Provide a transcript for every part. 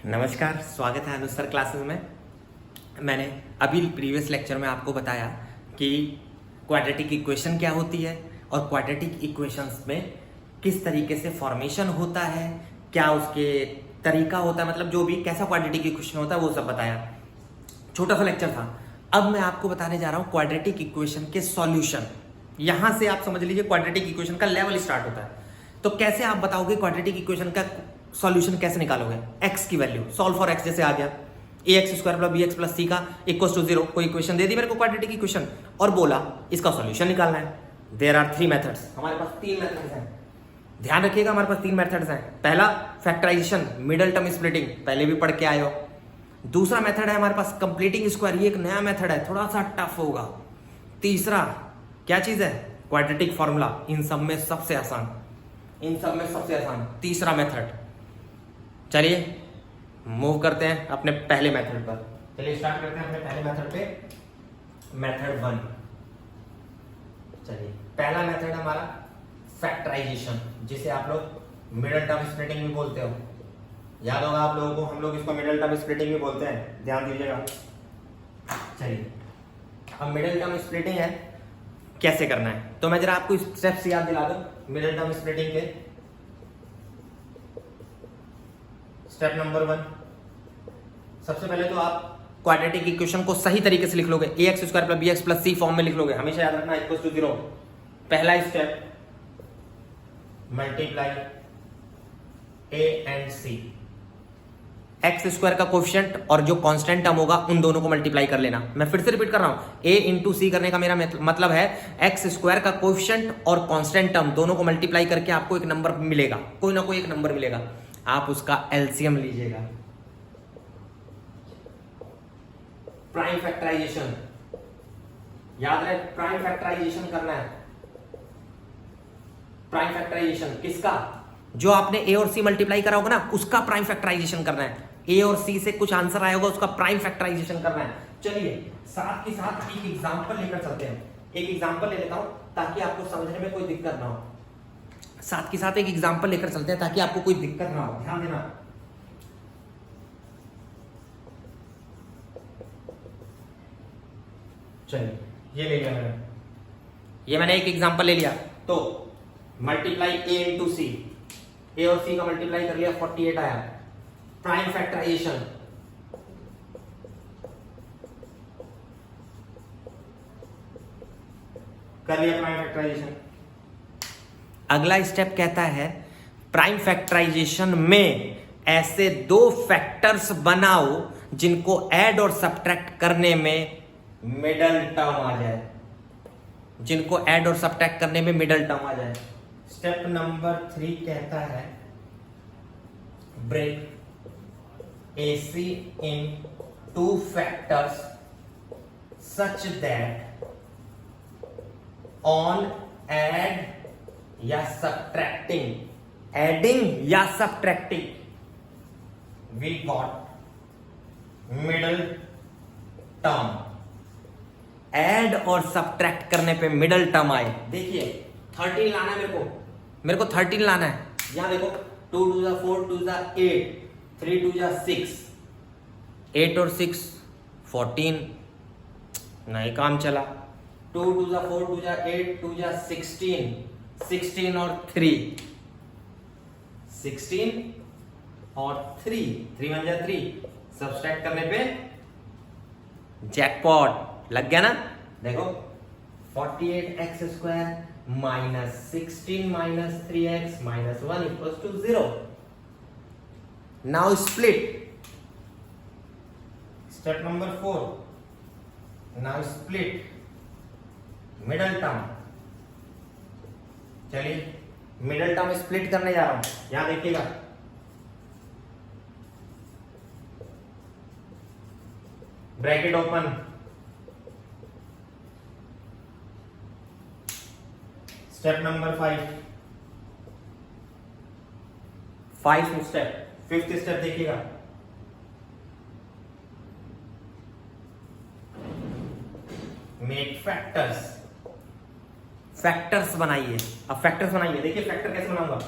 नमस्कार, स्वागत है अनुसर क्लासेस में। मैंने अभी प्रीवियस लेक्चर में आपको बताया कि क्वाड्रेटिक इक्वेशन क्या होती है और क्वाड्रेटिक इक्वेशंस में किस तरीके से फॉर्मेशन होता है, क्या उसके तरीका होता है, मतलब जो भी कैसा क्वाड्रेटिक इक्वेशन होता है वो सब बताया। छोटा सा लेक्चर था। अब मैं आपको बताने जा रहा हूँ क्वाड्रेटिक इक्वेशन के सॉल्यूशन। यहाँ से आप समझ लीजिए क्वाड्रेटिक इक्वेशन का लेवल स्टार्ट होता है। तो कैसे आप बताओगे क्वाड्रेटिक इक्वेशन का सॉल्यूशन कैसे निकालोगे? x की वैल्यू सॉल्व फॉर x, जैसे आ गया ax square plus bx plus c का इक्वल टू 0। कोई इक्वेशन दे दी मेरे को क्वाड्रेटिक इक्वेशन और बोला इसका सॉल्यूशन निकालना है। देयर आर 3 मेथड्स, हमारे पास 3 मेथड्स हैं। ध्यान रखिएगा, हमारे पास 3 मेथड्स हैं। पहला फैक्टराइजेशन, मिडल टर्म स्प्लिटिंग, पहले भी पढ़ के आए हो। दूसरा मेथड है हमारे पास कंप्लीटिंग स्क्वायर, ये एक नया मेथड है, थोड़ा सा टफ होगा। तीसरा क्या चीज है? क्वाड्रेटिक फॉर्मूला, इन सब में सबसे आसान, तीसरा मेथड। चलिए मूव करते हैं अपने पहले मेथड पर। चलिए स्टार्ट करते हैं अपने पहले मेथड पे, मेथड 1। चलिए पहला मेथड हमारा फैक्टराइजेशन, जिसे आप लोग मिडल टर्म स्प्लिटिंग भी बोलते हो। याद होगा आप लोगों को, हम लोग इसको मिडल टर्म स्प्लिटिंग भी बोलते हैं, ध्यान दीजिएगा। चलिए अब मिडल टर्म स्प्लिटिंग है, कैसे करना है तो मैं जरा आपको स्टेप्स याद दिला दूं मिडल टर्म स्प्लिटिंग के। स्टेप नंबर 1, सबसे पहले तो आप क्वाड्रेटिक इक्वेशन को सही तरीके से लिख लोगे, ax square plus bx plus c form में लिख लोगे, हमेशा याद रखना इक्वल टू 0। पहला step, multiply a and c, x square का कोफिशिएंट और जो कांस्टेंट टर्म होगा उन दोनों को मल्टीप्लाई कर लेना। मैं फिर से रिपीट कर रहा हूं, a इंटू सी करने का मेरा मतलब है एक्स स्क्वायर का कोफिशिएंट और कांस्टेंट टर्म दोनों को मल्टीप्लाई करके आपको एक नंबर मिलेगा, कोई ना कोई एक नंबर मिलेगा, आप उसका एलसीएम लीजिएगा। प्राइम फैक्टराइजेशन, याद रहे प्राइम फैक्टराइजेशन करना है। प्राइम फैक्टराइजेशन किसका? जो आपने ए और सी मल्टीप्लाई करा होगा ना, उसका प्राइम फैक्टराइजेशन करना है। ए और सी से कुछ आंसर आया होगा, उसका प्राइम फैक्टराइजेशन करना है। चलिए साथ के साथ एक एग्जांपल लेकर चलते हैं। एक एग्जांपल ले लेता हूं ताकि आपको समझने में कोई दिक्कत ना हो। साथ के साथ एक एग्जांपल लेकर चलते हैं ताकि आपको कोई दिक्कत ना हो, ध्यान देना। चलिए ये ले लिया मैंने एक एग्जांपल ले लिया। तो मल्टीप्लाई a इंटू सी, ए और सी का मल्टीप्लाई कर लिया, 48 आया। प्राइम फैक्टराइजेशन, कर लिया प्राइम फैक्टराइजेशन। अगला स्टेप कहता है प्राइम फैक्टराइजेशन में ऐसे दो फैक्टर्स बनाओ जिनको ऐड और सब्ट्रैक्ट करने में मिडल टर्म आ जाए, जिनको ऐड और सब्ट्रैक्ट करने में मिडल टर्म आ जाए। स्टेप नंबर 3 कहता है break AC in 2 factors such that on add या subtracting, adding या subtracting we got middle term। Add और सब्ट्रैक्ट करने पे मिडल टर्म आए। देखिए 13 लाना है मेरे को 13 लाना है। यहां देखो 2 2 जा 4 2 जा 8 3 2 जा 6, 8 और 6 14, नहीं काम चला। 2 2 जा 4 2 जा 8 2 जा 16, 16 और 3 16 और 3 1 जा 3, सब्ट्रैक्ट करने पे जैकपॉट लग गया ना। देखो 48x square minus 16 minus 3x minus 1 equals to 0। Now split, step number 4। Now split middle term. चलिए मिडल टर्म स्प्लिट करने जा रहा हूं, यहां देखिएगा। Bracket open, step number 5 step, 5th step देखिएगा। मेक फैक्टर्स, फैक्टर्स बनाइए। अब फैक्टर्स बनाइए, देखिए फैक्टर कैसे बनाऊंगा,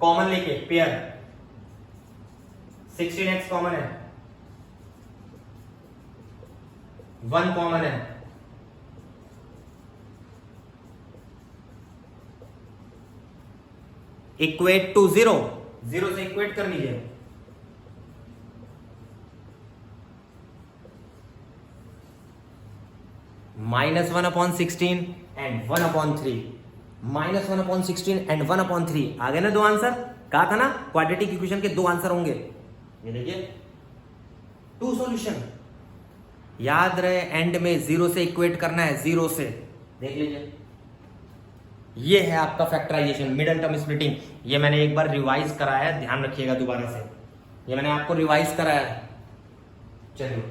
कॉमन लेके पेयर 16x कॉमन है, 1 कॉमन है, इक्वेट टू 0, 0 से इक्वेट कर लीजिए, -1/16 एंड 1/3, -1/16 एंड 1/3 आ गए ना दो आंसर। कहा था ना क्वाड्रेटिक इक्वेशन के दो आंसर होंगे, ये देखिए 2 सॉल्यूशन। याद रहे एंड में 0 से इक्वेट करना है, 0 से, देख लीजिए ये है आपका फैक्टराइजेशन, मिडल टर्म स्प्लिटिंग। ये मैंने एक बार रिवाइज कराया है, ध्यान रखिएगा दोबारा से, ये मैंने आपको रिवाइज कराया है। चलिए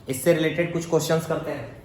इससे रिलेटेड कुछ क्वेश्चंस करते हैं।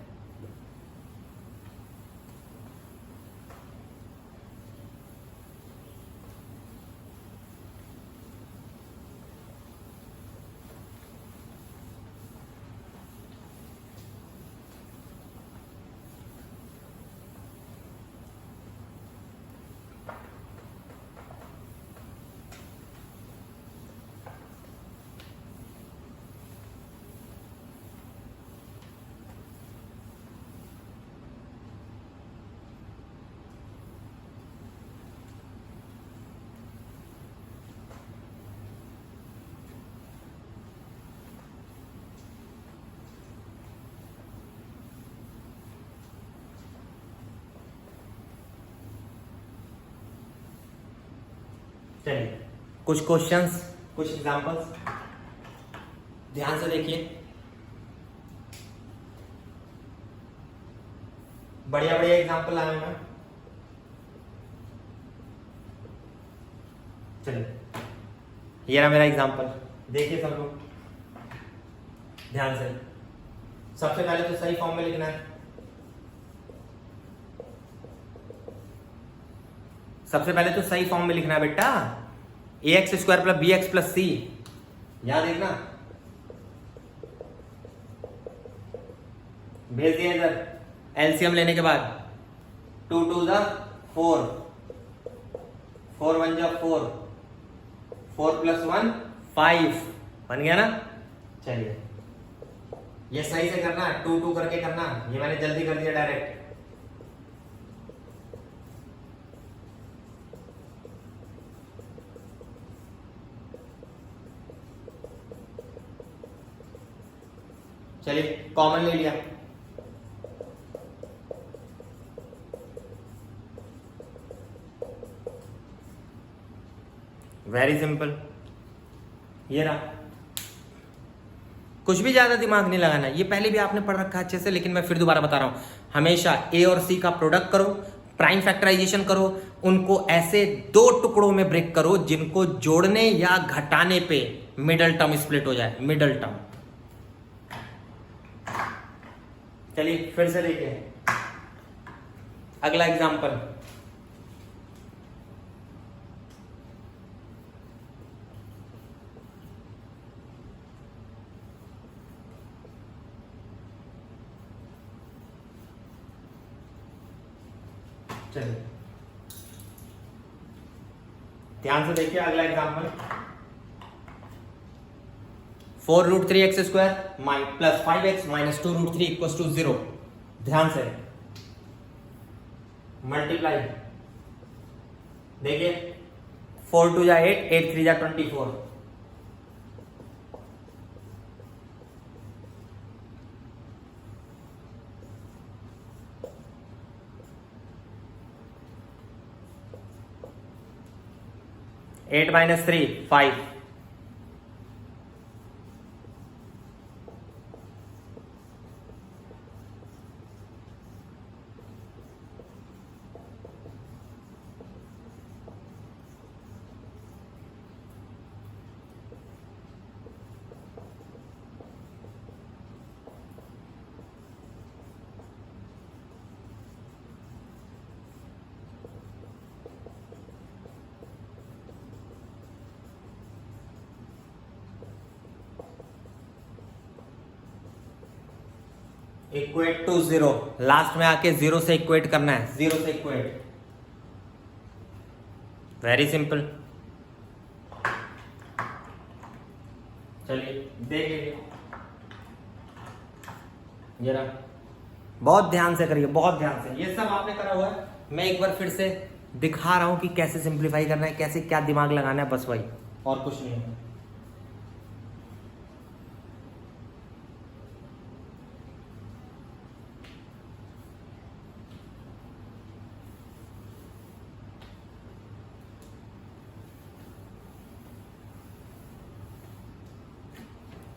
चलिए कुछ क्वेश्चंस, कुछ एग्जांपल्स ध्यान से देखिए, बढ़िया बढ़िया एग्जांपल आए हैं। चलिए ये रहा मेरा एग्जांपल, देखिए सब लोग ध्यान से। सबसे पहले तो सही फॉर्म में लिखना है, सबसे पहले तो सही फॉर्म में लिखना है बेटा, ax square plus bx plus c, याद देखना, भेज दिया इधर। एलसीएम लेने के बाद 2 2 जा 4, 4 1 जा 4, 4 + 1 5, बन गया ना। चलिए ये सही से करना, 2 2 करके करना, ये मैंने जल्दी कर दिया डायरेक्ट। चलिए कॉमन ले लिया, वेरी सिंपल, ये रहा। कुछ भी ज्यादा दिमाग नहीं लगाना, ये पहले भी आपने पढ़ रखा है अच्छे से, लेकिन मैं फिर दोबारा बता रहा हूं। हमेशा ए और सी का प्रोडक्ट करो, प्राइम फैक्टराइजेशन करो, उनको ऐसे 2 टुकड़ों में ब्रेक करो जिनको जोड़ने या घटाने पे मिडल टर्म स्प्लिट हो जाए, मिडल टर्म। चलिए फिर से देखिए अगला एग्जांपल, चलिए ध्यान से देखिए अगला example, 4√3x² plus 5x minus 2√3 equals to 0। ध्यान से मल्टीप्लाई, देखिए 4 2 जा 8, 8 3 जा 24, eight minus 3 5, equate to 0, last में आके 0 से इक्वेट करना है, 0 से इक्वेट, वेरी सिंपल। चलिए देख लीजिए जरा, बहुत ध्यान से करिए, बहुत ध्यान से। ये सब आपने करा हुआ है, मैं एक बार फिर से दिखा रहा हूं कि कैसे सिंप्लीफाई करना है, कैसे क्या दिमाग लगाना है, बस वही और कुछ नहीं है।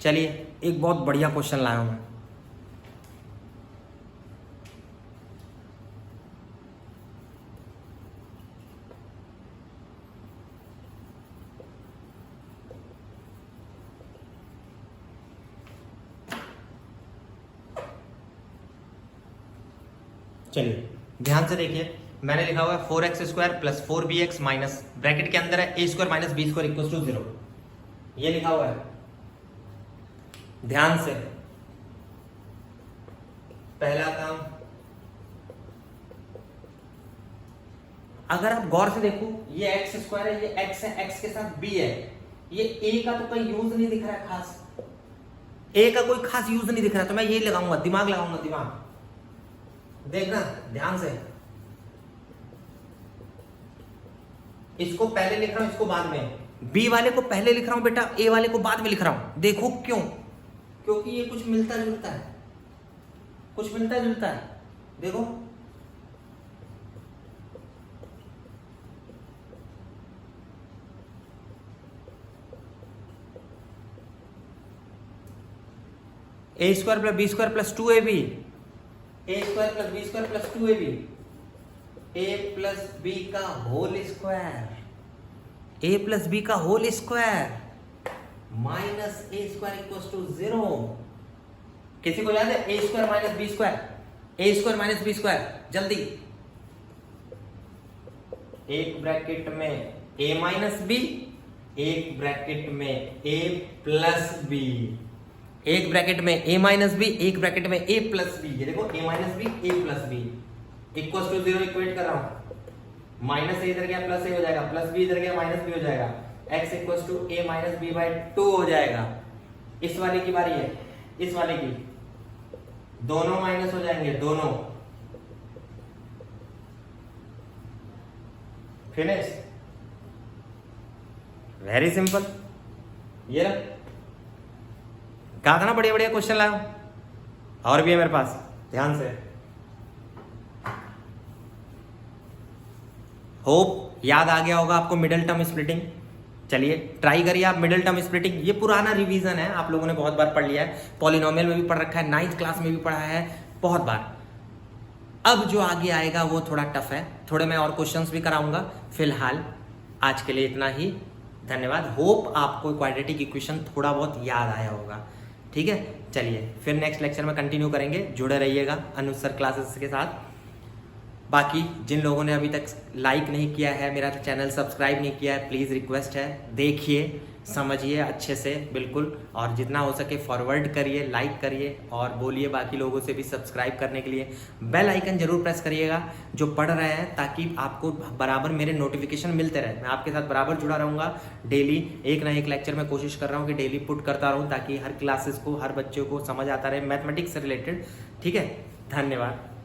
चलिए एक बहुत बढ़िया क्वेश्चन लाया हूं मैं। चलिए ध्यान से देखिए, मैंने लिखा हुआ है 4x² plus 4bx minus bracket के अंदर है a² minus b² equal to 0। ये लिखा हुआ है, ध्यान से। पहला काम, अगर आप गौर से देखो, ये x² है, ये x है, x के साथ b है, ये a का तो कोई यूज नहीं दिख रहा है खास, a का कोई खास यूज नहीं दिख रहा है, तो मैं यही लगाऊंगा, दिमाग लगाऊंगा, दिमाग देखना ध्यान से। इसको पहले लिख रहा हूं, इसको बाद में, b वाले को पहले लिख रहा हूं बेटा, a वाले को बाद में लिख रहा हूं। देखो क्यों? क्योंकि ये कुछ मिलता जुलता है, कुछ मिलता जुलता है। देखो a² plus b² plus 2ab, a² plus b² plus 2ab, a plus b का whole square, a plus b का whole square minus a² equal to 0। किसी को याद है a² minus b², a² minus b²? जल्दी, एक ब्रैकेट में a minus b, एक ब्रैकेट में a प्लस b, एक ब्रैकेट में a माइनस b, एक ब्रैकेट में a प्लस b। ये देखो a minus b, a plus b equal to 0 equate कर रहा हूं। माइनस a इधर गया, प्लस a हो जाएगा, प्लस b इधर गया, माइनस b हो जाएगा, x equal to a minus b by 2 हो जाएगा। इस वाले की बारी है, इस वाले की, दोनों माइनस हो जाएंगे, दोनों। Finish, very simple. ये कहा था ना बढ़िया बढ़िया क्वेश्चन लाओ, और भी है मेरे पास, ध्यान से। होप याद आ गया होगा आपको मिडिल टर्म स्प्लिटिंग। चलिए ट्राई करिए आप मिडिल टर्म स्प्लिटिंग। ये पुराना रिवीजन है, आप लोगों ने बहुत बार पढ़ लिया है, पॉलिनोमियल में भी पढ़ रखा है, 9th क्लास में भी पढ़ा है बहुत बार। अब जो आगे आएगा वो थोड़ा टफ है, थोड़े मैं और क्वेश्चंस भी कराऊंगा। फिलहाल आज के लिए इतना ही, धन्यवाद। होप आपको क्वाड्रेटिक इक्वेशन थोड़ा बहुत याद आया होगा, ठीक है। चलिए फिर नेक्स्ट लेक्चर में कंटिन्यू करेंगे, जुड़े रहिएगा अनुज सर क्लासेस के साथ। बाकी जिन लोगों ने अभी तक लाइक नहीं किया है, मेरा चैनल सब्सक्राइब नहीं किया है, प्लीज़ रिक्वेस्ट है, देखिए समझिए अच्छे से बिल्कुल, और जितना हो सके फॉरवर्ड करिए, लाइक करिए, और बोलिए बाकी लोगों से भी सब्सक्राइब करने के लिए। बेल आइकन जरूर प्रेस करिएगा जो पढ़ रहे हैं, ताकि आपको बराबर मेरे नोटिफिकेशन मिलते रहे। मैं आपके साथ बराबर जुड़ा रहूँगा, डेली एक ना एक लेक्चर में कोशिश कर रहा हूँ कि डेली पुट करता रहूँ, ताकि हर क्लासेस को, हर बच्चे को समझ आता रहे मैथमेटिक्स से रिलेटेड, ठीक है। धन्यवाद।